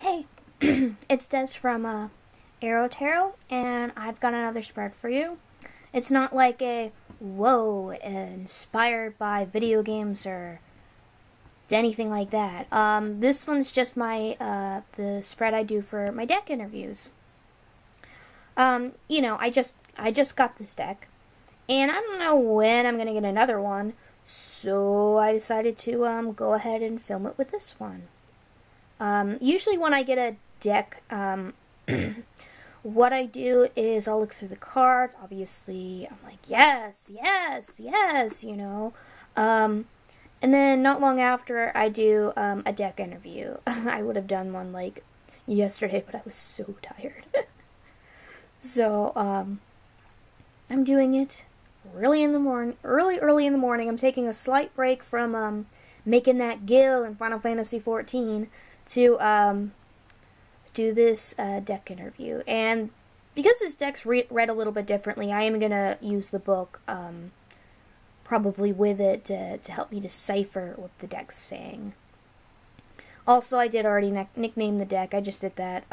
Hey, it's Des from Aro-Tarot, and I've got another spread for you. It's not like a, whoa, inspired by video games or anything like that. This one's just the spread I do for my deck interviews. I just got this deck, and I don't know when I'm gonna get another one, so I decided to, go ahead and film it with this one. Usually when I get a deck, what I do is I'll look through the cards. Obviously, I'm like, yes, yes, yes, and then not long after, I do a deck interview. I would have done one like yesterday, but I was so tired. So, I'm doing it early in the morning. I'm taking a slight break from making that Gil in Final Fantasy XIV to do this deck interview. And because this deck's read a little bit differently, I am going to use the book probably with it to help me decipher what the deck's saying. Also, I did already nickname the deck. I just did that.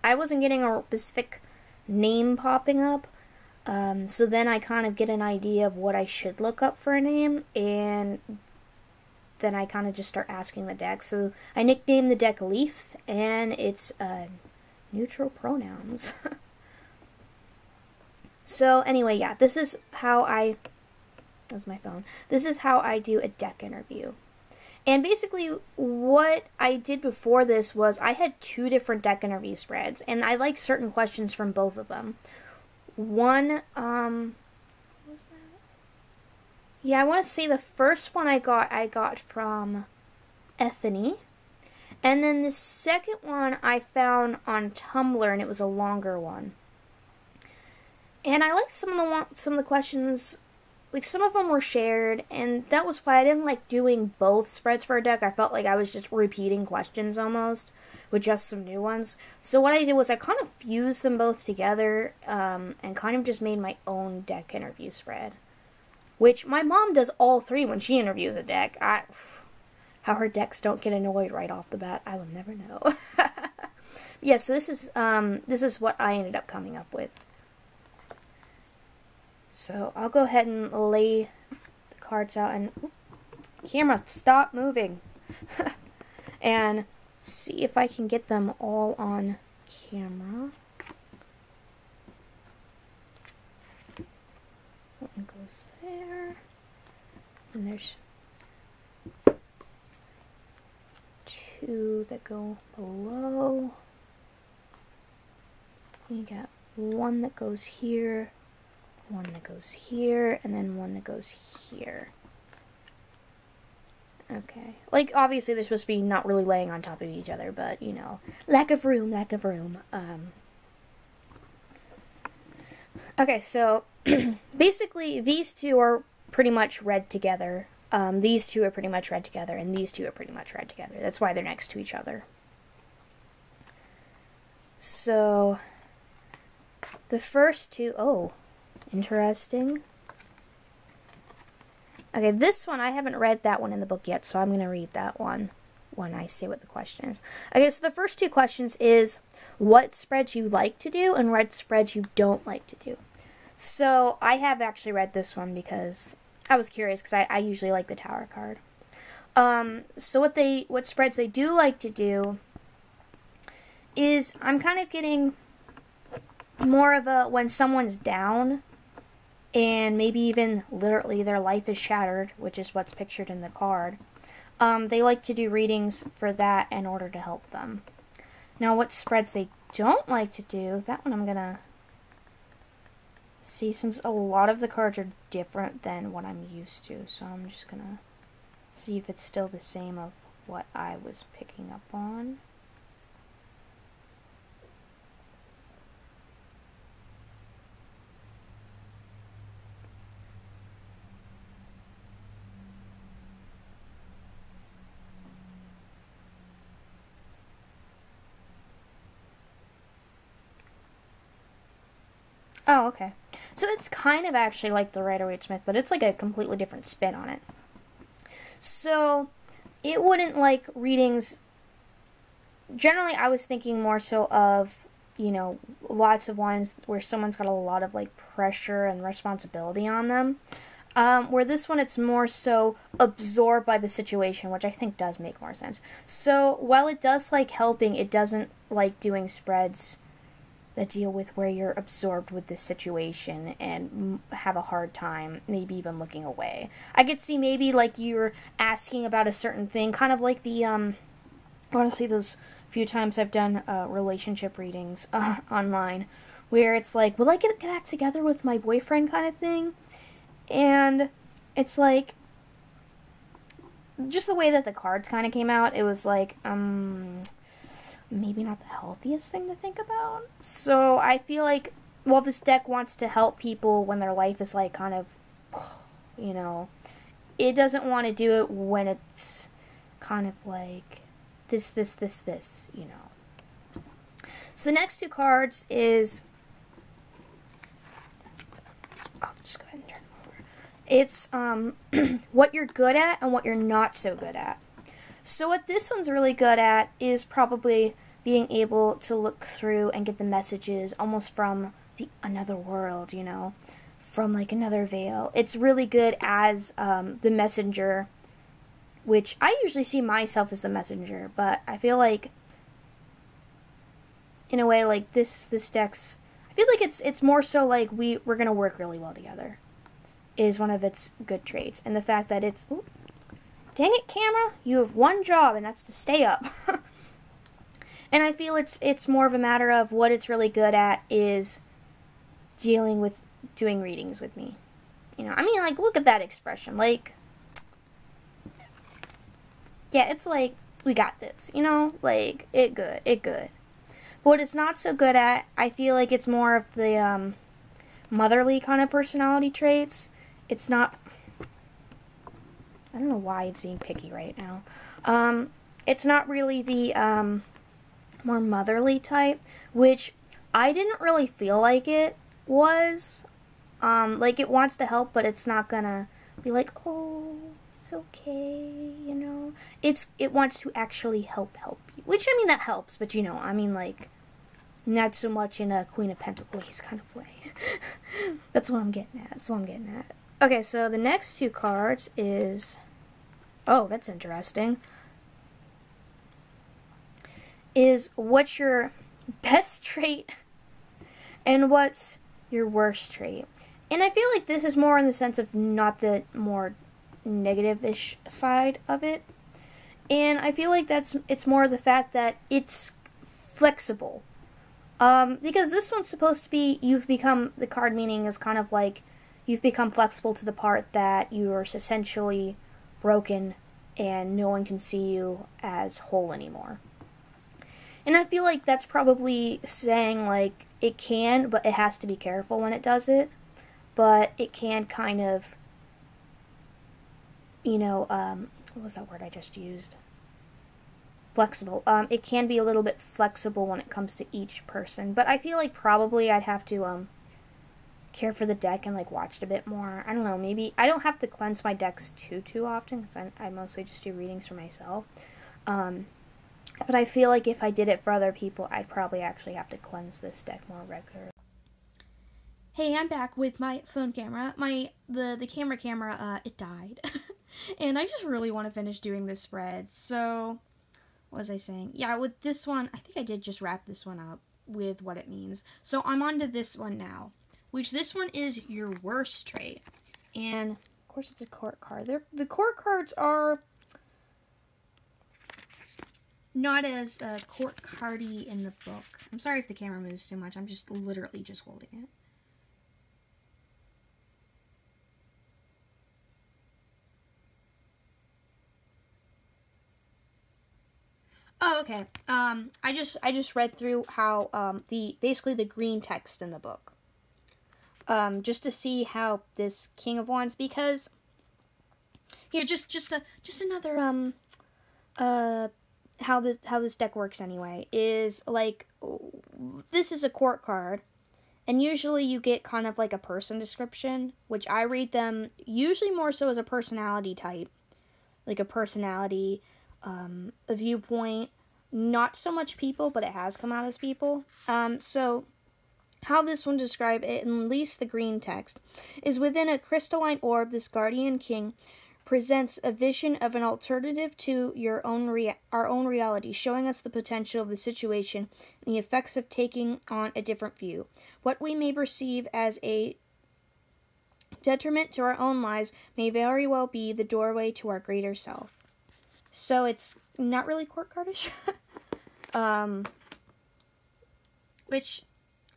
I wasn't getting a specific name popping up, so then I kind of get an idea of what I should look up for a name, and then I kind of just start asking the deck. So I nicknamed the deck Leaf, and it's neutral pronouns. So anyway, yeah, this is how I... That's my phone. This is how I do a deck interview. And basically, what I did before this was I had two different deck interview spreads, and I like certain questions from both of them. One, what was that? Yeah, I want to say the first one I got from Ethany. And then the second one I found on Tumblr, and it was a longer one. And I like some of the questions. Like, some of them were shared, and that was why I didn't like doing both spreads for a deck. I felt like I was just repeating questions almost, with just some new ones. So what I did was I kind of fused them both together, and kind of just made my own deck interview spread. Which, my mom does all three when she interviews a deck. How her decks don't get annoyed right off the bat, I will never know. Yeah, so this is what I ended up coming up with. So I'll go ahead and lay the cards out, and camera, stop moving. And see if I can get them all on camera. One goes there, and there's two that go below. We got one that goes here, one that goes here, and then one that goes here. Okay. Like, obviously they're supposed to be not really laying on top of each other, but, lack of room, lack of room. Okay, so, basically, these two are pretty much read together. These two are pretty much read together, and these two are pretty much read together. That's why they're next to each other. So, the first two, oh, interesting. Okay, this one, I haven't read that one in the book yet, so I'm going to read that one when I say what the question is. Okay, so the first two questions is what spreads you like to do and what spreads you don't like to do. So, I have actually read this one because I was curious, because I usually like the Tower card. So what spreads they do like to do is, I'm kind of getting more of a, when someone's down, and maybe even literally their life is shattered, which is what's pictured in the card, they like to do readings for that in order to help them. Now, what spreads they don't like to do, that one I'm gonna see, since a lot of the cards are different than what I'm used to, so I'm just gonna see if it's still the same of what I was picking up on. Oh, okay. So it's kind of actually like the Rider-Waite-Smith, but it's like a completely different spin on it. So it wouldn't like readings generally I was thinking more so of, lots of ones where someone's got a lot of like pressure and responsibility on them. Where this one, it's more so absorbed by the situation, which I think does make more sense. So while it does like helping, it doesn't like doing spreads that deal with where you're absorbed with the situation and have a hard time, maybe even looking away. I could see maybe like you're asking about a certain thing, kind of like the, honestly, those few times I've done relationship readings online, where it's like, will I get back together with my boyfriend kind of thing? And it's like, just the way that the cards kind of came out, it was like, maybe not the healthiest thing to think about. So I feel like, well, this deck wants to help people when their life is like kind of, it doesn't want to do it when it's kind of like this. So the next two cards is, I'll just go ahead and turn them over. It's what you're good at and what you're not so good at. So what this one's really good at is probably being able to look through and get the messages almost from another world, from like another veil. It's really good as the messenger, which I usually see myself as the messenger, but I feel like in a way like this deck's, I feel like it's more so like we're going to work really well together is one of its good traits. And the fact that it's, ooh, dang it, camera, you have one job, and that's to stay up. And I feel it's more of a matter of what it's really good at is dealing with doing readings with me. I mean, like, look at that expression. Like, yeah, it's like, we got this, like, it good. But what it's not so good at, I feel like it's more of the motherly kind of personality traits. It's not, I don't know why it's being picky right now. It's not really the more motherly type, which I didn't really feel like it was. Like, it wants to help, but it's not gonna be like, oh, it's okay, It wants to actually help you. Which, I mean, that helps, but I mean, like, not so much in a Queen of Pentacles kind of way. That's what I'm getting at. Okay, so the next two cards is, oh, that's interesting, is what's your best trait and what's your worst trait. And I feel like this is more in the sense of not the more negative-ish side of it. And I feel like it's more the fact that it's flexible. Because this one's supposed to be, the card meaning is kind of like, you've become flexible to the part that you're essentially broken and no one can see you as whole anymore. And I feel like that's probably saying, like, it can, but it has to be careful when it does it. But it can kind of, what was that word I just used? Flexible. It can be a little bit flexible when it comes to each person. But I feel like probably I'd have to, care for the deck and, like, watch it a bit more. I don't know, maybe, I don't have to cleanse my decks too often, because I mostly just do readings for myself. But I feel like if I did it for other people, I'd probably actually have to cleanse this deck more regularly. Hey, I'm back with my phone camera. The camera, it died. And I just really want to finish doing this spread. So, what was I saying? Yeah, with this one, I think I did just wrap this one up with what it means. So, I'm on to this one now, which this one is your worst trait. And, of course, it's a court card. The court cards are not as court cardy in the book. I'm sorry if the camera moves too much. I'm just literally just holding it. Oh, okay. I just read through how basically the green text in the book. Just to see how this King of Wands, because here just another how this deck works anyway is like, this is a court card, and usually you get kind of like a person description, which I read them usually more so as a personality type, like a personality, a viewpoint, not so much people, but it has come out as people. So how this one described it, at least the green text, is within a crystalline orb, this guardian king presents a vision of an alternative to our own reality, showing us the potential of the situation and the effects of taking on a different view. What we may perceive as a detriment to our own lives may very well be the doorway to our greater self. So it's not really court cardish. Which,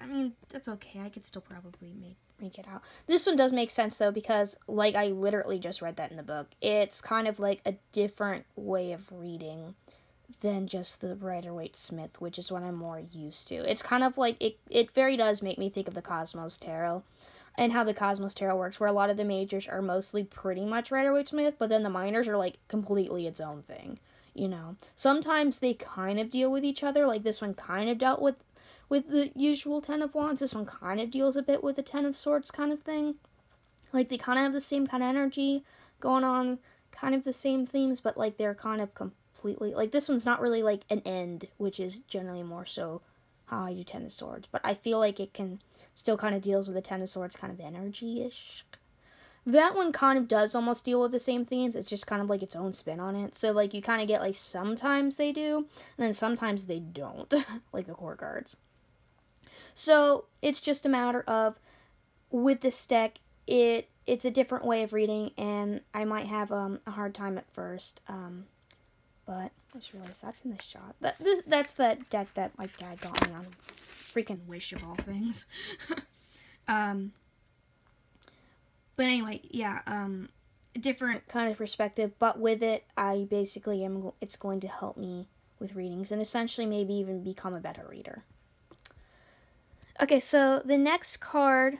I mean, that's okay. I could still probably make it out. This one does make sense, though, because, like, I literally just read that in the book. It's kind of like a different way of reading than just the Rider-Waite-Smith, which is what I'm more used to. It's kind of like, it very does make me think of the Cosmos Tarot, and how the Cosmos Tarot works, where a lot of the majors are mostly pretty much Rider-Waite-Smith, but then the minors are, like, completely its own thing, you know? Sometimes they kind of deal with each other, like this one kind of dealt with the usual Ten of Wands. This one kind of deals a bit with the Ten of Swords kind of thing. Like, they kind of have the same kind of energy going on, kind of the same themes, but, like, they're kind of completely, like, this one's not really, like, an end, which is generally more so how I do Ten of Swords, but I feel like it can still kind of deals with the Ten of Swords kind of energy-ish. That one kind of does almost deal with the same themes. It's just kind of like its own spin on it. So, like, you kind of get, like, sometimes they do, and then sometimes they don't, like the court cards. So, it's just a matter of, with this deck, it's a different way of reading, and I might have a hard time at first, but I just realized that's in this shot. That's that deck that my dad got me on freaking Wish of all things. But anyway, yeah, different kind of perspective, but with it, I basically it's going to help me with readings, and essentially maybe even become a better reader. Okay, so the next card,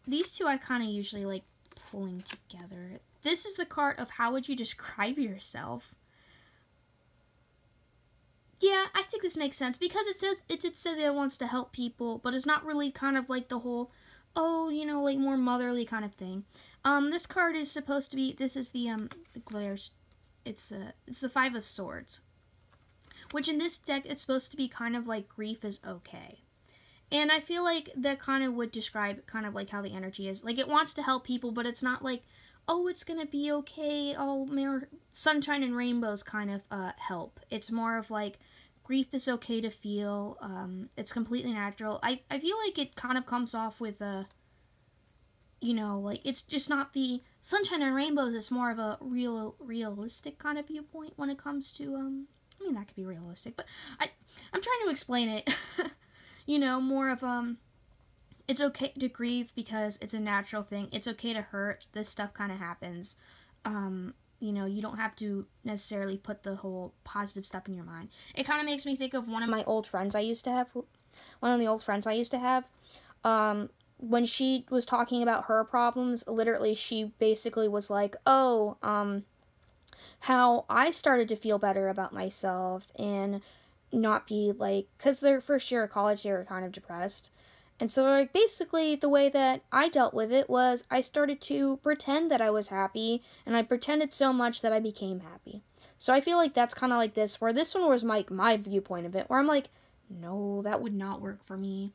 these two I kind of usually like pulling together. This is the card of how would you describe yourself? Yeah, I think this makes sense, because it said that it wants to help people, but it's not really kind of like the whole, oh, you know, like more motherly kind of thing. This card is supposed to be, this is the glares, it's the Five of Swords, which in this deck, it's supposed to be kind of like grief is okay. And I feel like that kind of would describe kind of like how the energy is. Like, it wants to help people, but it's not like, oh, it's gonna be okay, all mere sunshine and rainbows kind of help. It's more of like, grief is okay to feel, it's completely natural. I feel like it kind of comes off with you know, like, it's just not the sunshine and rainbows, it's more of a realistic kind of viewpoint when it comes to, I mean, that could be realistic, but I'm trying to explain it. You know, more of, it's okay to grieve because it's a natural thing. It's okay to hurt. This stuff kind of happens. You know, you don't have to necessarily put the whole positive stuff in your mind. It kind of makes me think of one of my old friends I used to have. One of the old friends I used to have. When she was talking about her problems, literally she basically was like, oh, how I started to feel better about myself and not be like, because their first year of college they were kind of depressed, and so like basically the way that I dealt with it was I started to pretend that I was happy, and I pretended so much that I became happy. So I feel like that's kind of like this, where this one was like my viewpoint of it, where I'm like, no, that would not work for me.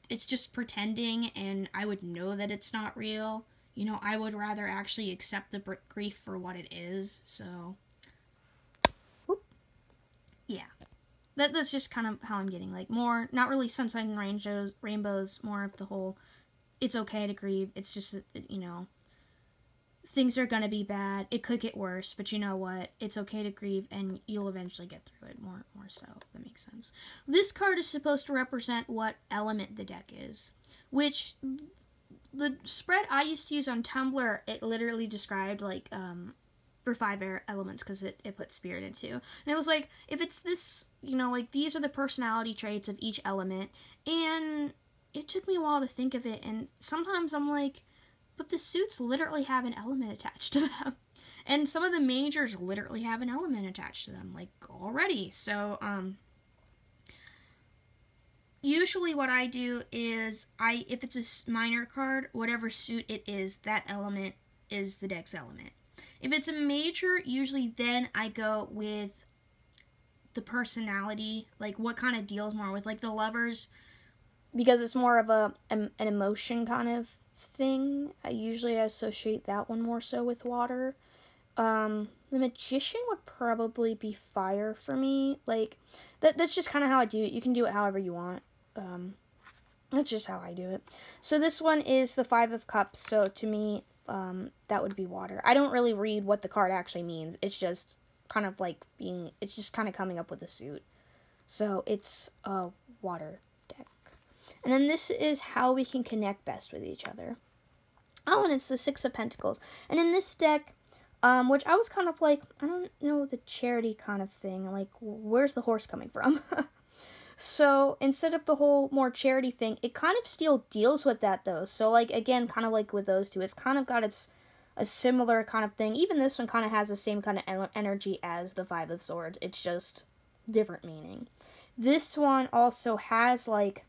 It's just pretending, and I would know that it's not real. You know, I would rather actually accept the grief for what it is. So yeah. That's just kind of how I'm getting, like, more, not really sunshine and rainbows, more of the whole, it's okay to grieve, it's just, you know, things are gonna be bad, it could get worse, but you know what, it's okay to grieve, and you'll eventually get through it, more so, if that makes sense. This card is supposed to represent what element the deck is, which, the spread I used to use on Tumblr, it literally described, like, for 5 air elements, because it put spirit into. And it was like, if it's this, you know, like, these are the personality traits of each element, and it took me a while to think of it, and sometimes I'm like, but the suits literally have an element attached to them. And some of the majors literally have an element attached to them, like, already. So, usually what I do is, if it's a minor card, whatever suit it is, that element is the deck's element. If it's a major, usually then I go with the personality, like what kind of deals more with, like the Lovers. Because it's more of an emotion kind of thing. I usually associate that one more so with water. The Magician would probably be fire for me. Like, that's just kind of how I do it. You can do it however you want. That's just how I do it. So this one is the Five of Cups. So to me, that would be water. I don't really read what the card actually means. It's just kind of like it's just kind of coming up with a suit. So it's a water deck. And then this is how we can connect best with each other. Oh, and it's the Six of Pentacles. And in this deck, which I was kind of like, I don't know, the charity kind of thing. Like, where's the horse coming from? So instead of the whole more charity thing, it kind of still deals with that though. So like, again, kind of like with those two, it's kind of got a similar kind of thing. Even this one kind of has the same kind of energy as the Five of Swords. It's just different meaning. This one also has like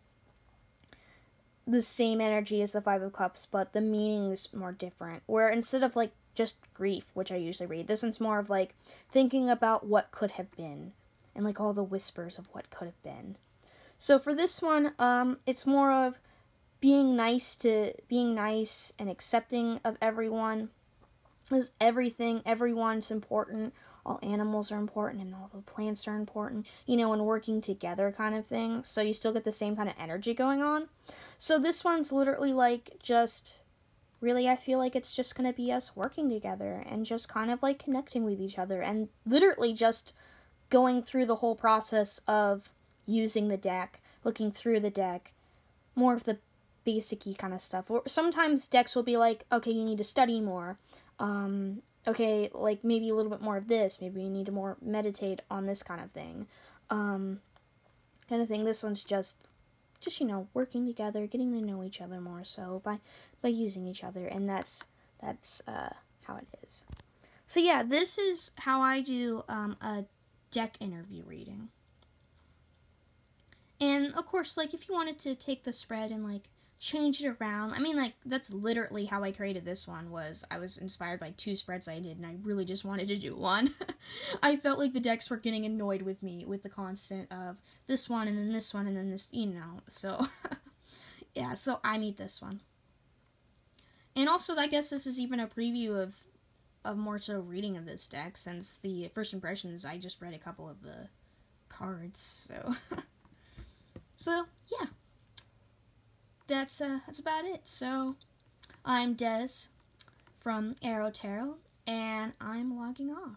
the same energy as the Five of Cups, but the meaning's more different. Where instead of like just grief, which I usually read, this one's more of like thinking about what could have been and like all the whispers of what could have been. So for this one, it's more of being nice and accepting of everyone. Because everyone's important. All animals are important and all the plants are important, and working together kind of thing. So you still get the same kind of energy going on. So this one's literally like just, really I feel like it's just going to be us working together and just kind of like connecting with each other and literally just going through the whole process of using the deck, looking through the deck, more of the basic-y kind of stuff. Or sometimes decks will be like, okay, you need to study more. Okay, like maybe a little bit more of this. Maybe you need to more meditate on this kind of thing. Kind of thing. This one's just working together, getting to know each other more so by using each other, and that's how it is. So yeah, this is how I do a deck interview reading. And of course, like if you wanted to take the spread and like change it around, I mean, like that's literally how I created this one. I was inspired by 2 spreads I did, and I really just wanted to do one. I felt like the decks were getting annoyed with me with the constant of this one and then this one and then this, so yeah, so I made this one. And also, I guess this is even a preview of more so reading of this deck, since the first impressions I just read a couple of the cards, so so yeah, that's about it. So I'm Des from Aro-Tarot, and I'm logging off.